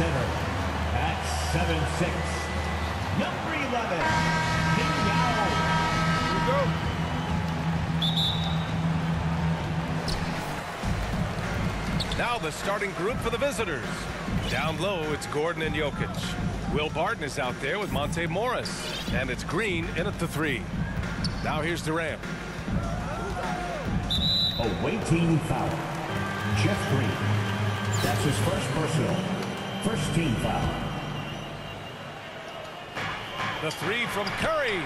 center at 7'6", number 11, Ming Yao. Here we go. Now the starting group for the visitors. Down low, it's Gordon and Jokic. Will Barton is out there with Monte Morris. And it's Green in at the 3. Now here's Durant. Awaiting foul. Jeff Green. That's his first personal. First team foul. The 3 from Curry.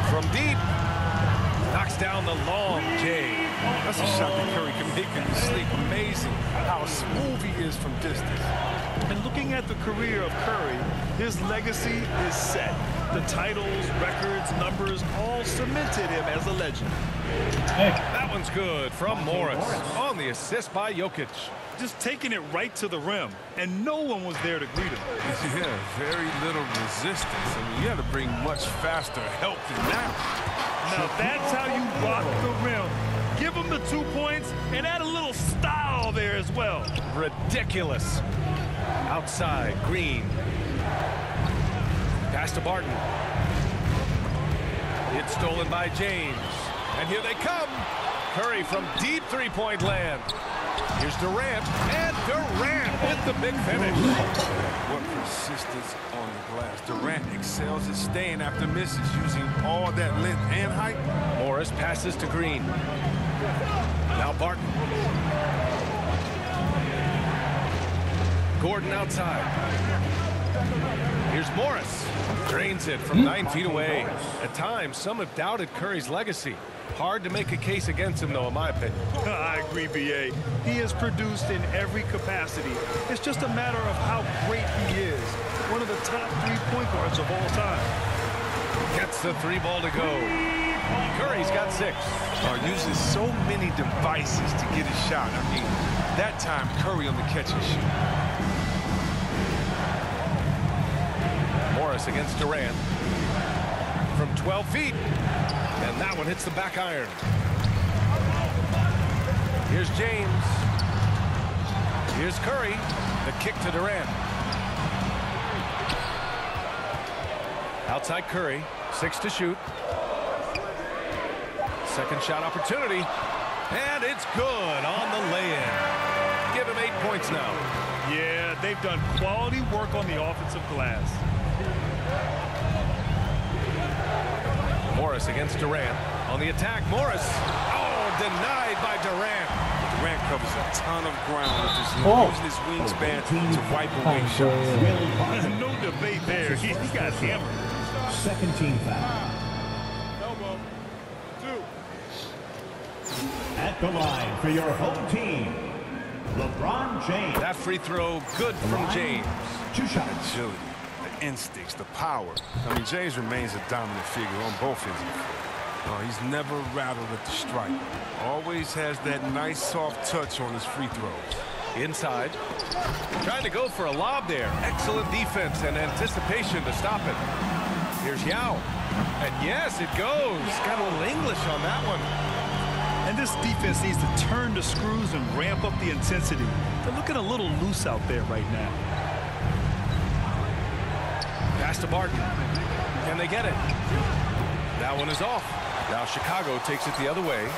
From deep. Knocks down the long J. That's a shot that Curry can make in his sleep. Amazing how smooth he is from distance. And looking at the career of Curry, his legacy is set. The titles, records, numbers all cemented him as a legend. That one's good from Morris on the assist by Jokic. Just taking it right to the rim, and no one was there to greet him. Yeah, very little resistance. I mean, you had to bring much faster help than that. Now that's how you rock the rim. Give him the 2 points and add a little style there as well. Ridiculous. Outside, Green. Pass to Barton. It's stolen by James. And here they come. Curry from deep three-point land. Here's Durant, and Durant with the big finish. What persistence on the glass. Durant excels at staying after misses, using all that length and height. Morris passes to Green. Now Barton. Gordon outside. Here's Morris. Drains it from 9 feet away. At times, some have doubted Curry's legacy. Hard to make a case against him, though, in my opinion. I agree, B.A. He has produced in every capacity. It's just a matter of how great he is. One of the top 3 point guards of all time. Gets the 3 ball to go. Curry's got 6. Using so many devices to get his shot. I mean, that time, Curry on the catch and shoot. Morris against Durant. From 12 feet. And that one hits the back iron. Here's James. Here's Curry. The kick to Durant. Outside Curry. 6 to shoot. Second shot opportunity. And it's good on the lay-in. Give him 8 points now. Yeah, they've done quality work on the offensive glass. Morris against Durant. On the attack, Morris. Oh, denied by Durant. Durant covers a ton of ground with his using his wingspan to wipe away shots. No debate there. He got hammered. Second team foul. Elbow. 2. At the line for your home team, LeBron James. That free throw good from James. 2 shots. Agility, the instincts, the power. I mean, James remains a dominant figure on both ends of the floor. He's never rattled at the strike. Always has that nice soft touch on his free throws. Inside. Trying to go for a lob there. Excellent defense and anticipation to stop it. Here's Yao. And yes, it goes. Got a little English on that one. And this defense needs to turn the screws and ramp up the intensity. They're looking a little loose out there right now. Pass to Barton. Can they get it? That one is off. Now Chicago takes it the other way.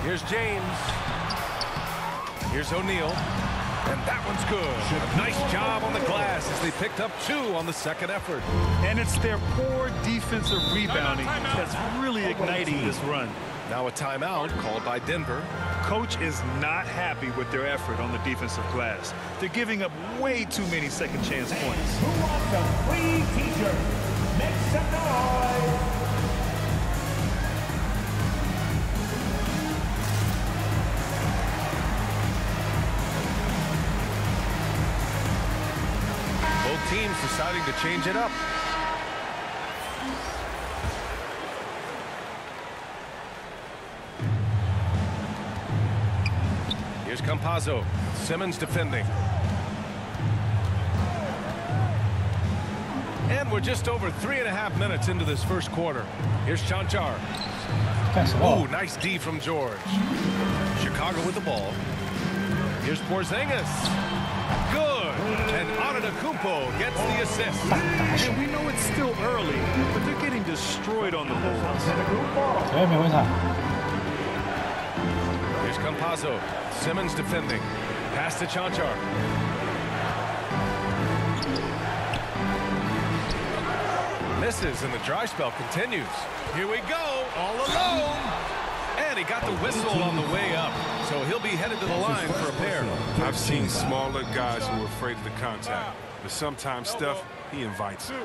Here's James. Here's O'Neal. And that one's good. Nice job on the glass as they picked up 2 on the second effort. And it's their poor defensive rebounding that's really igniting this run. Now a timeout called by Denver. Coach is not happy with their effort on the defensive glass. They're giving up way too many second chance points. Who wants a free t-shirt? Make some noise. Both teams deciding to change it up. Here's Campazzo. Simmons defending. And we're just over 3.5 minutes into this first quarter. Here's Chanchar. 干什么？ Ooh, nice D from George. Chicago with the ball. Here's Porzingis. Good. And Antetokounmpo gets the assist. And we know it's still early, but they're getting destroyed on the boards. 对，没问题。 Here's Campazzo. Simmons defending. Pass to Chanchar. Misses and the dry spell continues. Here we go, all alone. And he got the whistle on the way up. So he'll be headed to the line for a pair. I've seen smaller guys who are afraid of the contact. But sometimes, Steph, he invites it.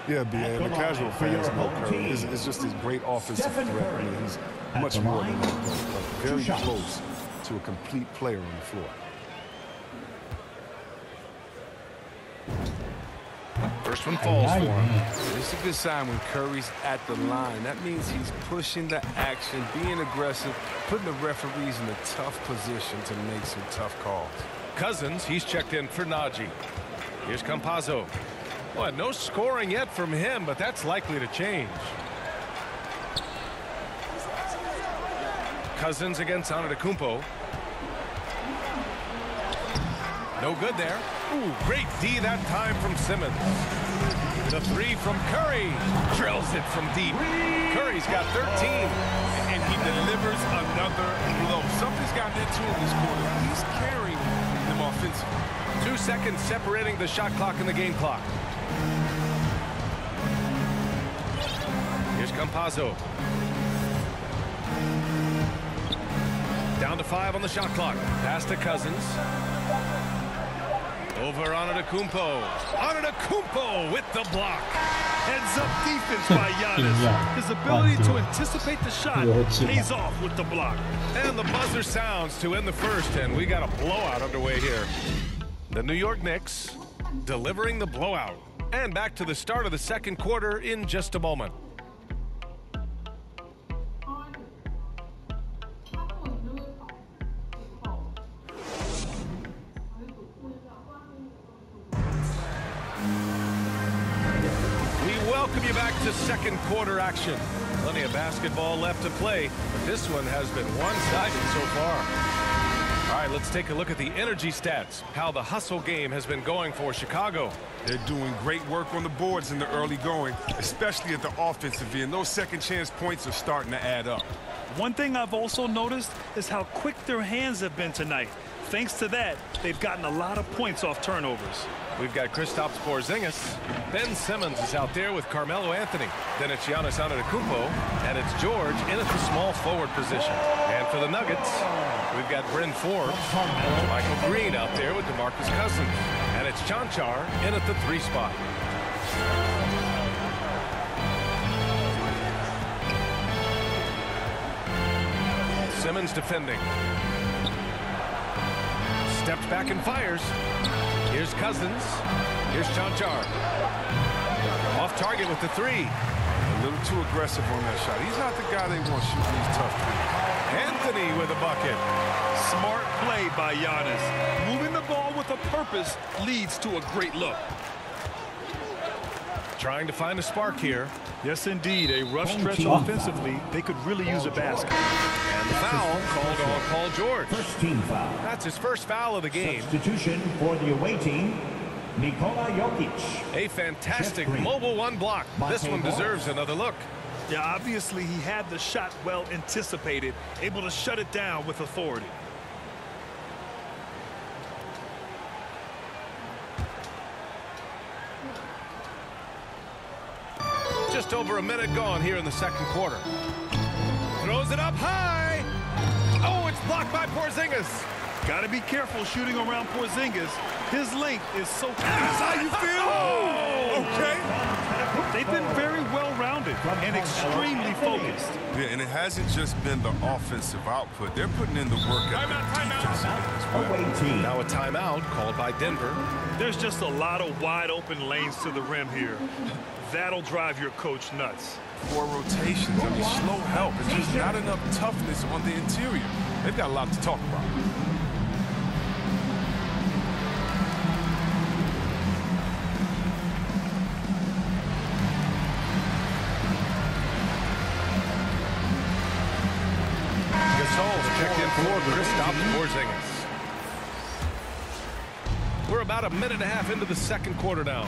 Yeah, BA, and the casual fans know Curry is just a great offensive threat. I mean, he's much more than that, but very close to a complete player on the floor. First one falls for him. It's a good sign when Curry's at the line. That means he's pushing the action, being aggressive, putting the referees in a tough position to make some tough calls. Cousins, he's checked in for Najee. Here's Campazzo. Well, no scoring yet from him, but that's likely to change. Cousins against Antetokounmpo. No good there. Ooh, great D that time from Simmons. The three from Curry. Drills it from deep. Curry's got 13. And he delivers another blow. Something's gotten into him this quarter. He's carrying them offensively. 2 seconds separating the shot clock and the game clock. Here's Campazzo. Down to 5 on the shot clock. Pass to Cousins. Over Antetokounmpo. Antetokounmpo with the block. Heads-up defense by Giannis. His ability to anticipate the shot pays off with the block. And the buzzer sounds to end the first, and we got a blowout underway here. The New York Knicks delivering the blowout. And back to the start of the second quarter in just a moment. Welcome you back to second quarter action. Plenty of basketball left to play, but this one has been one-sided so far. All right, let's take a look at the energy stats, how the hustle game has been going for Chicago. They're doing great work on the boards in the early going, especially at the offensive end. Those second chance points are starting to add up. One thing I've also noticed is how quick their hands have been tonight. Thanks to that, they've gotten a lot of points off turnovers. We've got Kristaps Porzingis. Ben Simmons is out there with Carmelo Anthony. Then it's Giannis Antetokounmpo, and it's George in at the small forward position. And for the Nuggets, we've got Bryn Forbes, Michael Green out there with DeMarcus Cousins. And it's Chanchar in at the 3 spot. Simmons defending. Steps back and fires. Here's Cousins. Here's Chanchar. Off target with the 3. A little too aggressive on that shot. He's not the guy they want shooting these tough threes. Anthony with a bucket. Smart play by Giannis. Moving the ball with a purpose leads to a great look. Trying to find a spark here. Yes, indeed. A rough stretch offensively. They could really use a basket. And the foul called on Paul George. First team foul. That's his first foul of the game. Substitution for the away team, Nikola Jokic. A fantastic mobile 1 block. This one deserves another look. Yeah, obviously he had the shot well anticipated, able to shut it down with authority. Just over a minute gone here in the second quarter. Throws it up high. Oh, it's blocked by Porzingis. Got to be careful shooting around Porzingis. His length is so fast. That's how you feel? Oh, Okay. They've been very well-rounded and extremely focused. Yeah, and it hasn't just been the offensive output. They're putting in the work at the defensive end as well. Away team. Now a timeout called by Denver. There's just a lot of wide-open lanes to the rim here. That'll drive your coach nuts. 4 rotations. I mean, slow help. It's just not enough toughness on the interior. They've got a lot to talk about. Gasol's checked in for Kristaps Porzingis. We're about a minute and a half into the second quarter now.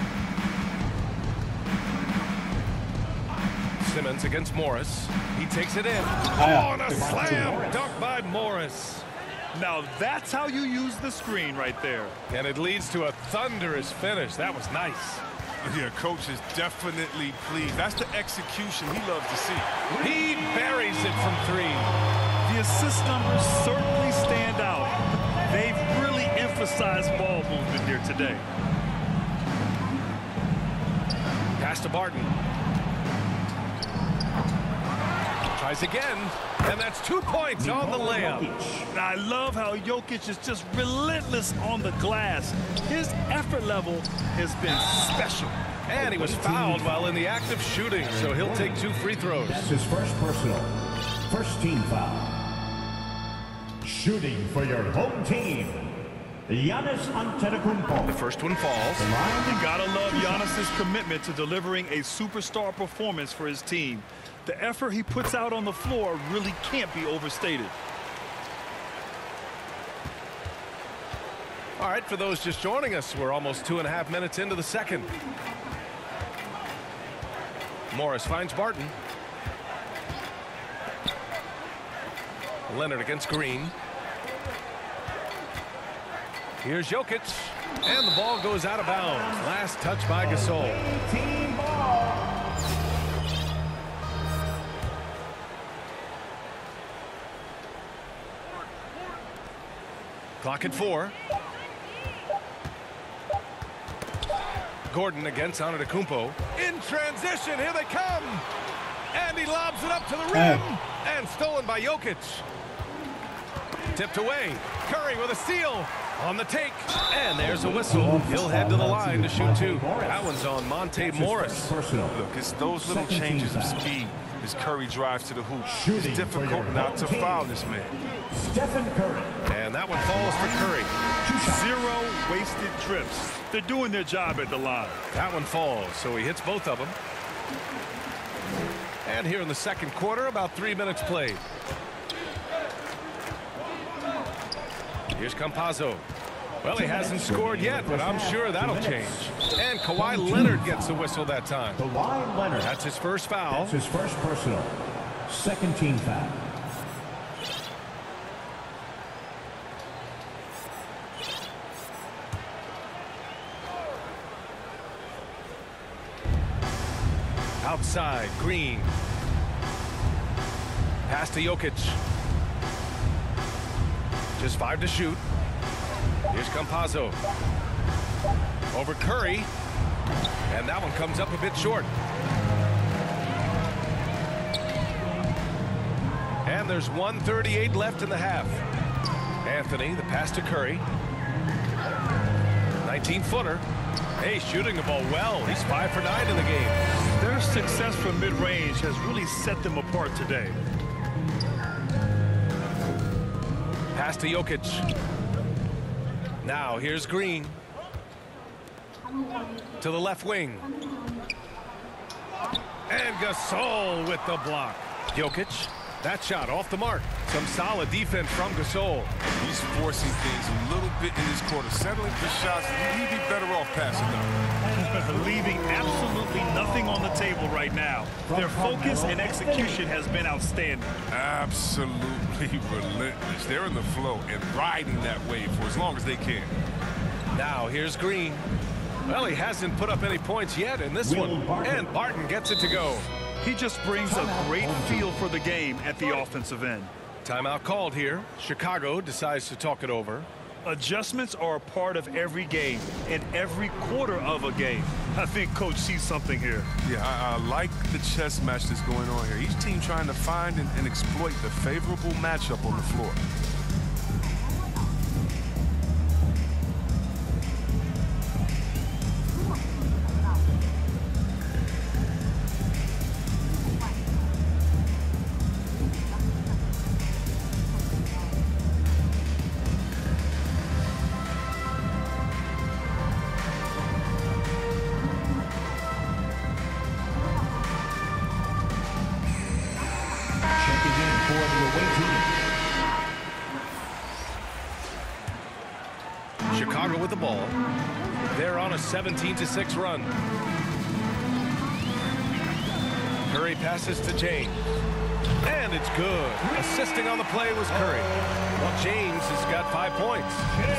Simmons against Morris. He takes it in. Oh, and a slam dunk by Morris. Now that's how you use the screen right there. And it leads to a thunderous finish. That was nice. Yeah, coach is definitely pleased. That's the execution he loves to see. He buries it from three. The assist numbers certainly stand out. They've really emphasized ball movement here today. Pass to Barton. Tries again, and that's 2 points on the layup. I love how Jokic is just relentless on the glass. His effort level has been special. And he was fouled while in the act of shooting, so he'll take 2 free throws. That's his first personal. First team foul. Shooting for your home team, Giannis Antetokounmpo. The first one falls. You gotta love Giannis's commitment to delivering a superstar performance for his team. The effort he puts out on the floor really can't be overstated. All right, for those just joining us, we're almost 2.5 minutes into the second. Morris finds Barton. Leonard against Green. Here's Jokic, and the ball goes out of bounds. Last touch by Gasol. Team ball. Clock at 4. Gordon against Antetokounmpo. In transition, here they come. And he lobs it up to the rim. And stolen by Jokic. Tipped away. Curry with a steal. On the take. And there's a whistle. He'll head to the line to shoot 2. That one's on Monte Morris. Look, it's those little changes of speed as Curry drives to the hoop. It's difficult not to foul this man. Stephen Curry. And that one falls for Curry. 0 wasted trips. They're doing their job at the line. That one falls, so he hits both of them. And here in the second quarter, about 3 minutes played. Here's Campazzo. Well, he hasn't scored yet, but I'm sure that'll change. And Kawhi Leonard gets the whistle that time. Kawhi Leonard. That's his first foul. That's his first personal. Second team foul. Outside, Green. Pass to Jokic. Just 5 to shoot. Here's Campazzo. Over Curry. And that one comes up a bit short. And there's 1:38 left in the half. Anthony, the pass to Curry. 19-footer. Hey, shooting the ball well. He's 5 for 9 in the game. Their success from mid-range has really set them apart today. Pass to Jokic. Now here's Green. To the left wing. And Gasol with the block. Jokic. That shot off the mark. Some solid defense from Gasol. He's forcing things a little bit in this quarter. Settling for shots. He'd be better off passing them. Leaving absolutely nothing on the table right now. Their focus and execution has been outstanding. Absolutely relentless. They're in the flow and riding that wave for as long as they can. Now here's Green. Well, he hasn't put up any points yet in this one. And Barton gets it to go. He just brings a great feel for the game at the offensive end. Timeout called here. Chicago decides to talk it over. Adjustments are a part of every game and every quarter of a game. I think Coach sees something here. Yeah, I like the chess match that's going on here. Each team trying to find and exploit the favorable matchup on the floor. Checking in for the away team, with the ball. They're on a 17-6 run. Curry passes to James. And it's good. Assisting on the play was Curry. Well, James has got 5 points.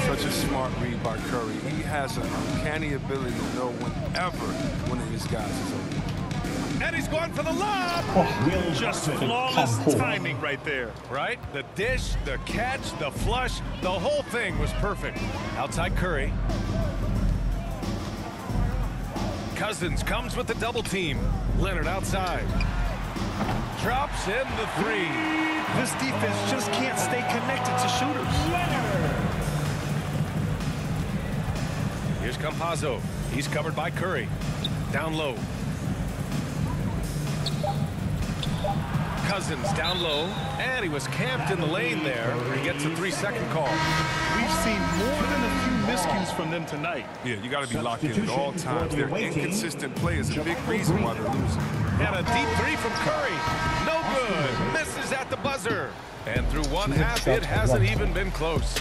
Such a smart read by Curry. He has an uncanny ability to know whenever one of his guys is open. And he's going for the lob. Just flawless timing right there. Right? The dish, the catch, the flush, the whole thing was perfect. Outside Curry. Cousins comes with the double team. Leonard outside. Drops in the 3. This defense just can't stay connected to shooters. Here's Campazzo. He's covered by Curry. Down low. Cousins down low, and he was camped in the lane there. He gets a 3-second call. We've seen more than a few miscues from them tonight. Yeah, you got to be locked in at all times. Their inconsistent play is a big reason why they're losing. And a deep 3 from Curry. No good. Misses at the buzzer. And through one half, it hasn't even been close.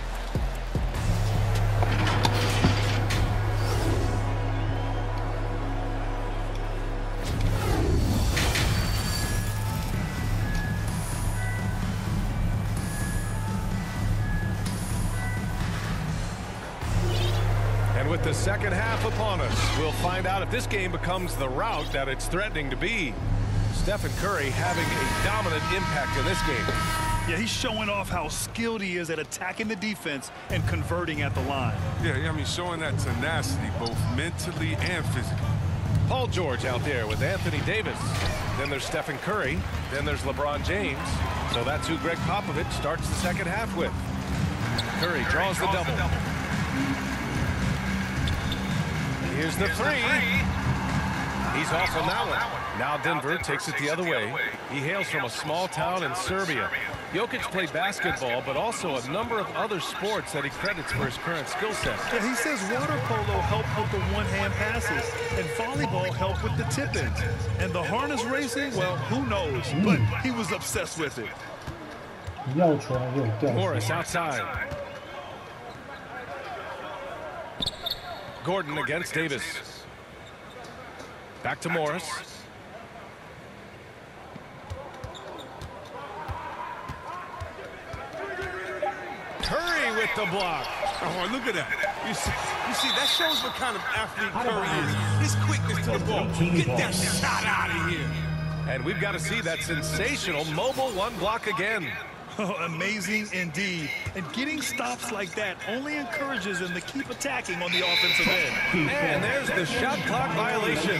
And with the second half upon us, we'll find out if this game becomes the rout that it's threatening to be. Stephen Curry having a dominant impact in this game. Yeah, he's showing off how skilled he is at attacking the defense and converting at the line. Yeah, I mean, showing that tenacity both mentally and physically. Paul George out there with Anthony Davis. Then there's Stephen Curry. Then there's LeBron James. So that's who Greg Popovich starts the second half with. Curry draws the double. Here's the 3. He's off on that one. Now Denver takes it the other way. He hails from a small town in Serbia. Jokic played basketball, but also a number of other sports that he credits for his current skill set. Yeah, he says water polo helped with the one-hand passes, and volleyball helped with the tip-ins. And the harness racing, well, who knows? But he was obsessed with it. Morris outside. Gordon against Davis. Back to Morris. Curry with the block. Oh, look at that. You see, that shows what kind of athlete Curry is. His quickness to the ball. Get that shot out of here. And we've got to see that sensational mobile one block again. Oh, amazing indeed. And getting stops like that only encourages him to keep attacking on the offensive end. And there's the shot clock violation.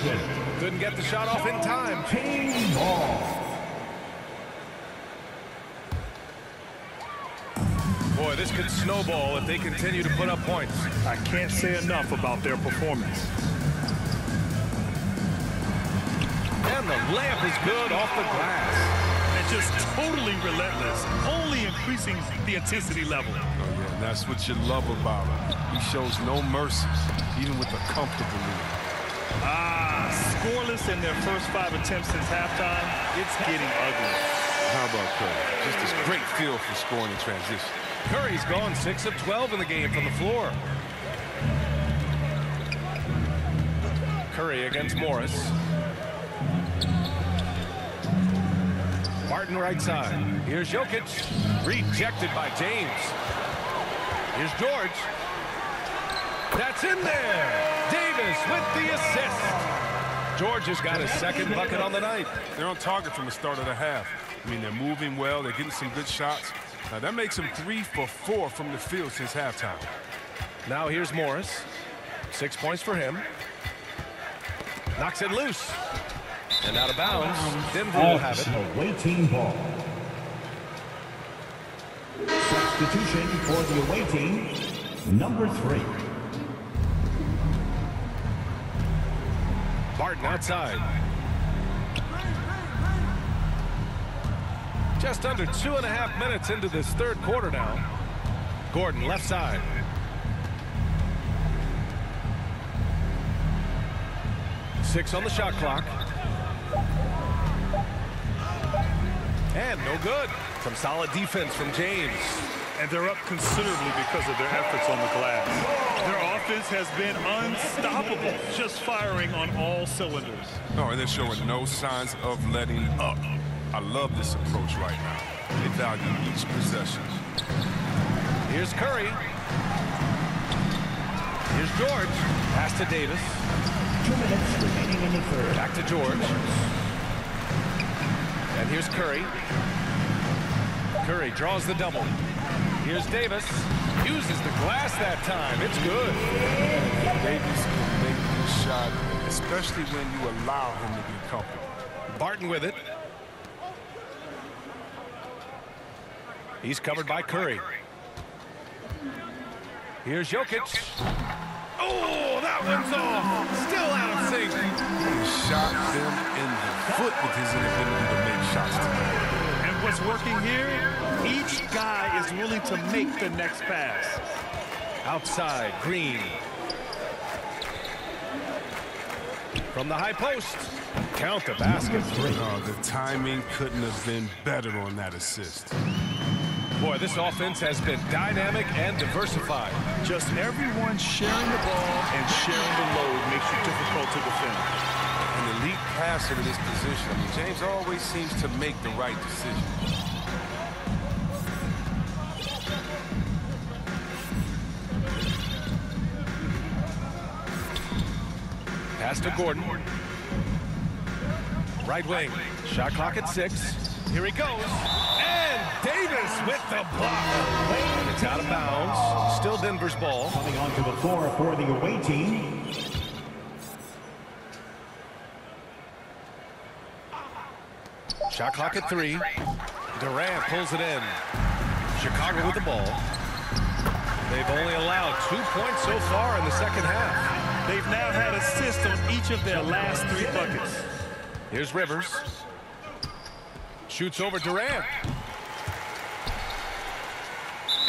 Couldn't get the shot off in time. Team ball. Boy, this could snowball if they continue to put up points. I can't say enough about their performance. And the layup is good off the glass. And just totally relentless, only increasing the intensity level. Oh, yeah, and that's what you love about him. He shows no mercy, even with a comfortable lead. Scoreless in their first 5 attempts since halftime. It's getting ugly. How about Curry? Just this great feel for scoring in transition. Curry's gone 6 of 12 in the game from the floor. Curry against Morris. Martin right side. Here's Jokic. Rejected by James. Here's George. That's in there. Davis with the assist. George has got his second bucket on the night. They're on target from the start of the half. I mean, they're moving well. They're getting some good shots. Now, that makes them 3 for 4 from the field since halftime. Now here's Morris. 6 points for him. Knocks it loose. And out of bounds. Denver will have it. Away team ball. Substitution for the away team, number 3. Barton outside. Just under 2.5 minutes into this third quarter now. Gordon left side. Six on the shot clock. And no good. Some solid defense from James. And they're up considerably because of their efforts on the glass. Their offense has been unstoppable, just firing on all cylinders. No, and they're showing no signs of letting up. I love this approach right now. They value each possession. Here's Curry. Here's George. Pass to Davis. 2 minutes remaining in the third. Back to George. And here's Curry. Curry draws the double. Here's Davis. Uses the glass that time. It's good. Davis can make this shot, especially when you allow him to be comfortable. Barton with it. He's covered by Curry. Here's Jokic. Oh, that one's off. Still out of sync. He shot them in the foot with his inability to make shots tonight. And what's working here, each guy is willing to make the next pass. Outside, Green. From the high post. Count the basket. Oh, the timing couldn't have been better on that assist. Boy, this offense has been dynamic and diversified. Just everyone sharing the ball and sharing the load makes it difficult to defend. An elite passer to this position. I mean, James always seems to make the right decision. Pass to Gordon. Right wing. Shot clock at 6. Here he goes. And Davis with the block. And it's out of bounds. Still Denver's ball. Coming onto the floor for the away team. Shot clock at 3. Durant pulls it in. Chicago with the ball. They've only allowed 2 points so far in the second half. They've now had assists on each of their last 3 buckets. Here's Rivers. Shoots over Durant.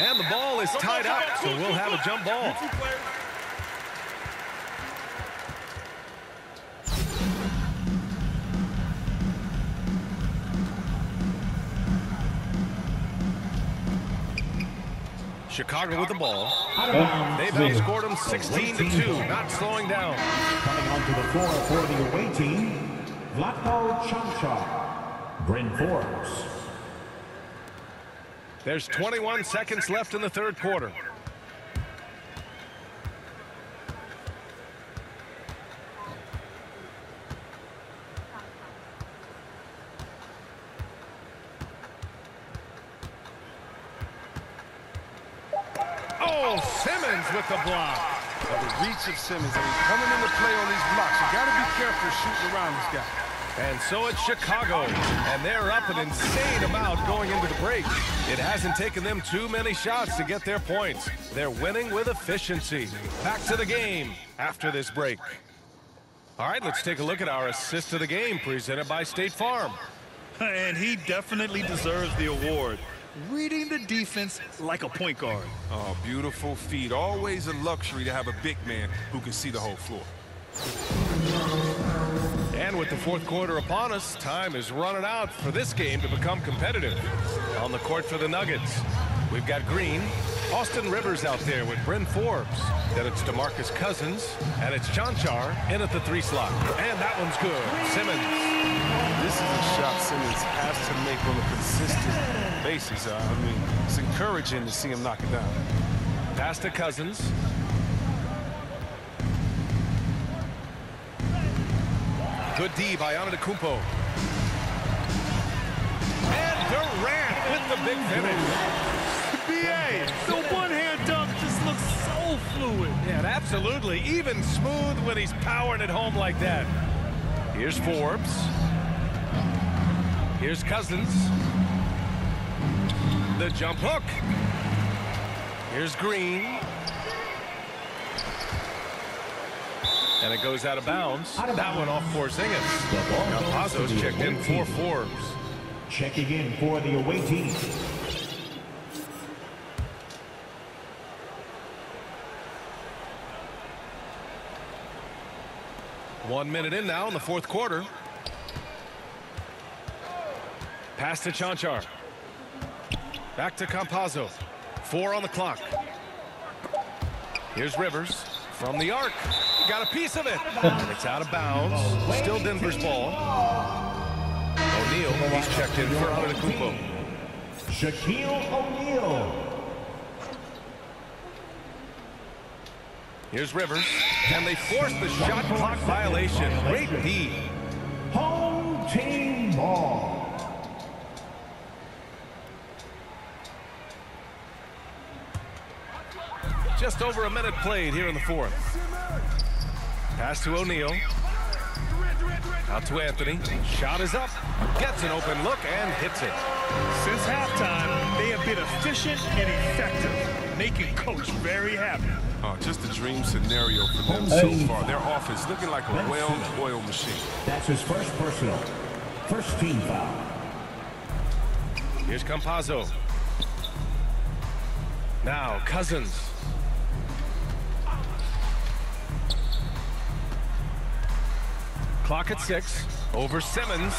And the ball is tied up, so we'll have a jump ball. Chicago with the ball. They've outscored them 16-2, not slowing down. Coming onto the floor for the away team, Vlatko Čančar, Bryn Forbes. There's 21 seconds left in the third quarter. Oh, Simmons with the block. The reach of Simmons, and he's coming into play on these blocks. You got to be careful shooting around this guy. And so it's Chicago, and they're up an insane amount going into the break. It hasn't taken them too many shots to get their points. They're winning with efficiency. Back to the game after this break. All right, let's take a look at our assist of the game presented by State Farm. And he definitely deserves the award. Reading the defense like a point guard. Oh, beautiful feet. Always a luxury to have a big man who can see the whole floor. And with the fourth quarter upon us, time is running out for this game to become competitive. On the court for the Nuggets, we've got Green, Austin Rivers out there with Bryn Forbes. Then it's DeMarcus Cousins, and it's Čančar in at the 3 slot. And that one's good. Simmons. This is a shot Simmons has to make on a consistent basis. I mean, it's encouraging to see him knock it down. Pass to Cousins. Good D by Antetokounmpo. And Durant with the big finish. BA, the one-hand dunk just looks so fluid. Yeah, absolutely. Even smooth when he's powering it home like that. Here's Forbes. Here's Cousins. The jump hook. Here's Green. And it goes out of bounds. That one off Porzingis. Now Pazos checked in for Forbes. Checking in for the away team. One minute in now in the fourth quarter. Pass to Čančar. Back to Campazzo. 4 on the clock. Here's Rivers from the arc. Got a piece of it. It's out of bounds. Still Denver's ball. O'Neal, he's checked in for Antetokounmpo. Shaquille O'Neal. Here's Rivers. And they force the shot clock violation. Great D. Home team ball. Just over a minute played here in the fourth. Pass to O'Neal. Out to Anthony. Shot is up. Gets an open look and hits it. Since halftime, they have been efficient and effective, making Coach very happy. Just a dream scenario for them so far. Their offense looking like a well-oiled machine. That's his first personal. First team foul. Here's Campazzo. Now Cousins. Clock at 6. Over Simmons.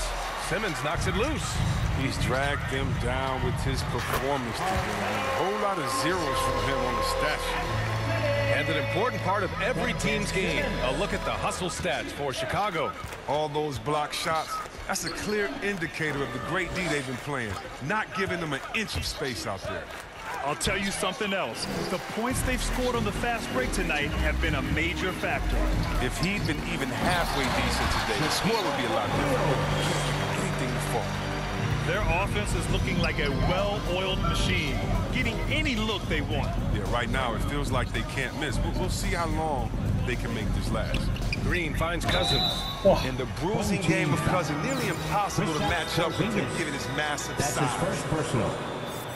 Simmons knocks it loose. He's dragged them down with his performance today. A whole lot of zeros from him on the stat sheet. And an important part of every team's game. A look at the hustle stats for Chicago. All those block shots, that's a clear indicator of the great D they've been playing. Not giving them an inch of space out there. I'll tell you something else. The points they've scored on the fast break tonight have been a major factor. If he'd been even halfway decent today, the score would be a lot different. Anything to fall. Their offense is looking like a well-oiled machine, getting any look they want. Yeah, right now it feels like they can't miss. We'll see how long they can make this last. Green finds Cousins. In the bruising game of Cousins, nearly impossible to match up with him given his massive That's size. his first personal.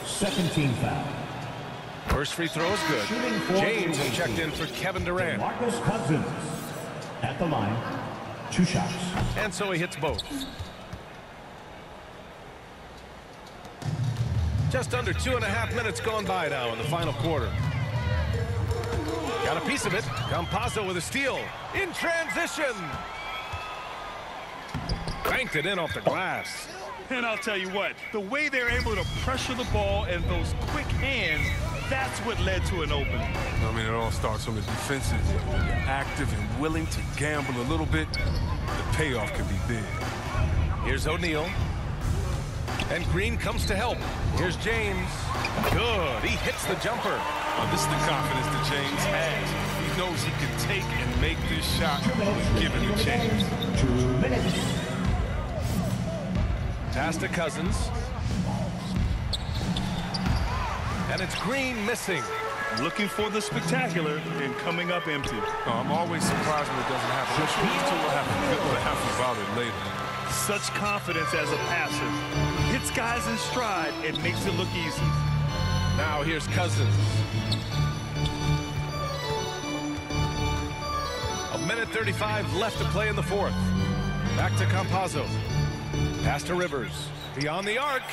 Second team foul. First free throw is good. James has checked in for Kevin Durant. Marcus Cousins at the line. 2 shots. And so he hits both. Just under 2.5 minutes gone by now in the final quarter. Got a piece of it. Campazzo with a steal. In transition. Banked it in off the glass. And I'll tell you what, the way they're able to pressure the ball and those quick hands, that's what led to an opening. I mean, it all starts on the defensive. When you're active and willing to gamble a little bit, the payoff can be big. Here's O'Neal. And Green comes to help. Here's James. Good. He hits the jumper. This is the confidence that James has. He knows he can take and make this shot when given the chance. 2 minutes. Pass to Cousins. And it's Green missing. Looking for the spectacular and coming up empty. I'm always surprised when it doesn't happen. I'm sure these two will have about it later. Such confidence as a passer. Hits guys in stride and makes it look easy. Now here's Cousins. 1:35 left to play in the fourth. Back to Campazzo. Pass to Rivers. Beyond the arc.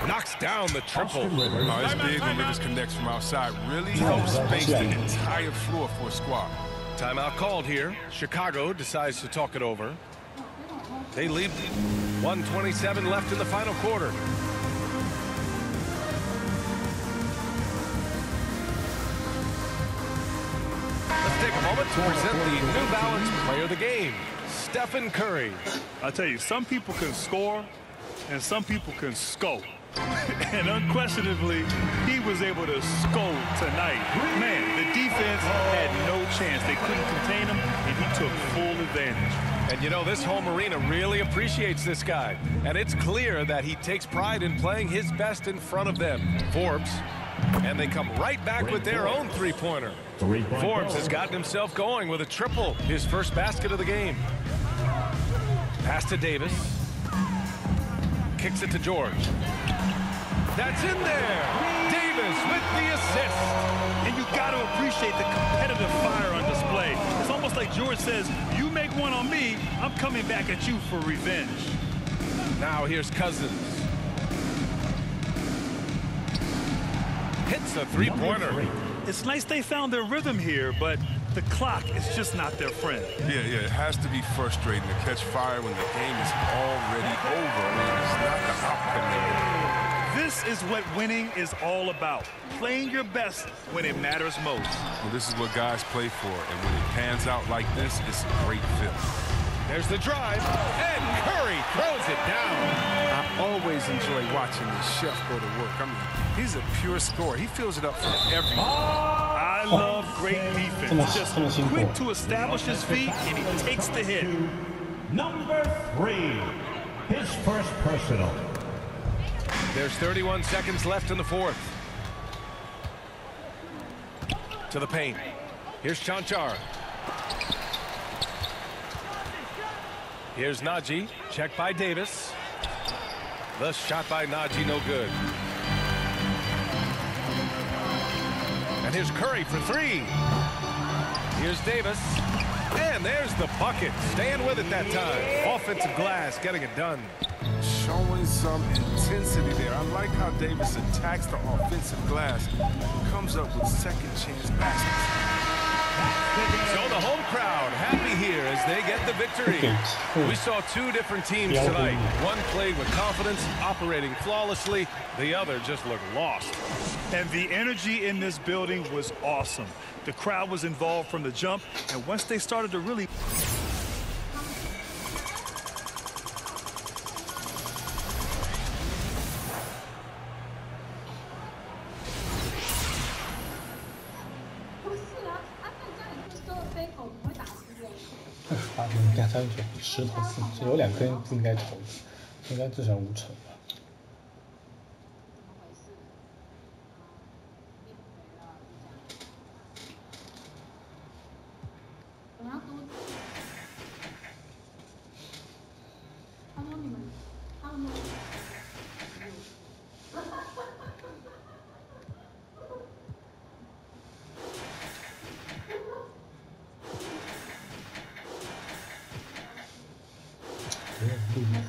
Knocks down the triple. It's big when Rivers connects from outside. Really helps space the entire floor for a squad. Timeout called here. Chicago decides to talk it over. They lead. 1:27 left in the final quarter. Let's take a moment to present the New Balance Player of the Game, Stephen Curry. I'll tell you, some people can score and some people can scope. And unquestionably, he was able to scope tonight. Man, the defense had no chance. They couldn't contain him, and he took full advantage. And you know, this home arena really appreciates this guy. And it's clear that he takes pride in playing his best in front of them. Forbes. And they come right back with their own three-pointer. Forbes has gotten himself going with a triple, his first basket of the game. Pass to Davis. Kicks it to George. That's in there. Davis with the assist. And you got to appreciate the competitive fire on display. It's almost like George says, you make one on me, I'm coming back at you for revenge. Now here's Cousins. Hits a three-pointer. It's nice they found their rhythm here, but the clock is just not their friend. Yeah, it has to be frustrating to catch fire when the game is already over. I mean, it's not the outcome they want. This is what winning is all about. Playing your best when it matters most. Well, this is what guys play for, and when it pans out like this, it's a great feeling. There's the drive, and Curry throws it down. I always enjoy watching the chef go to work. I mean, he's a pure scorer. He fills it up for everyone. I love great defense. Just quick to establish his feet, and he takes the hit. Number 3, his first personal. There's 31 seconds left in the fourth. To the paint. Here's Chanchar. Here's Naji. Checked by Davis. The shot by Naji, no good. And here's Curry for 3. Here's Davis. And there's the bucket. Staying with it that time. Offensive glass, getting it done. Showing some intensity there. I like how Davis attacks the offensive glass, comes up with second chance baskets. So the home crowd happy here as they get the victory. We saw 2 different teams tonight. One played with confidence, operating flawlessly. The other just looked lost. And the energy in this building was awesome. The crowd was involved from the jump, and once they started to really...啊，你看3球10投4，这有2颗不应该投的，应该至少5成吧。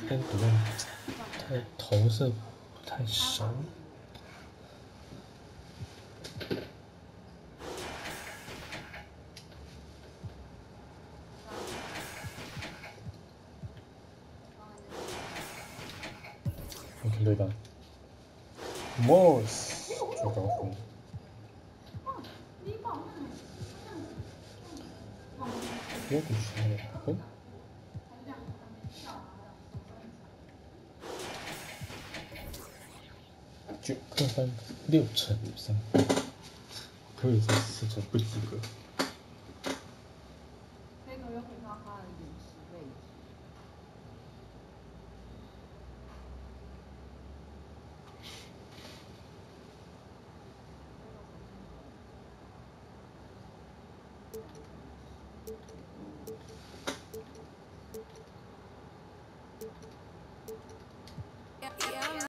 但是他的投射不太熟。我看对吧 ？Morris 最高分。约古是2分。9颗3分6成3分，可以在4成不及格。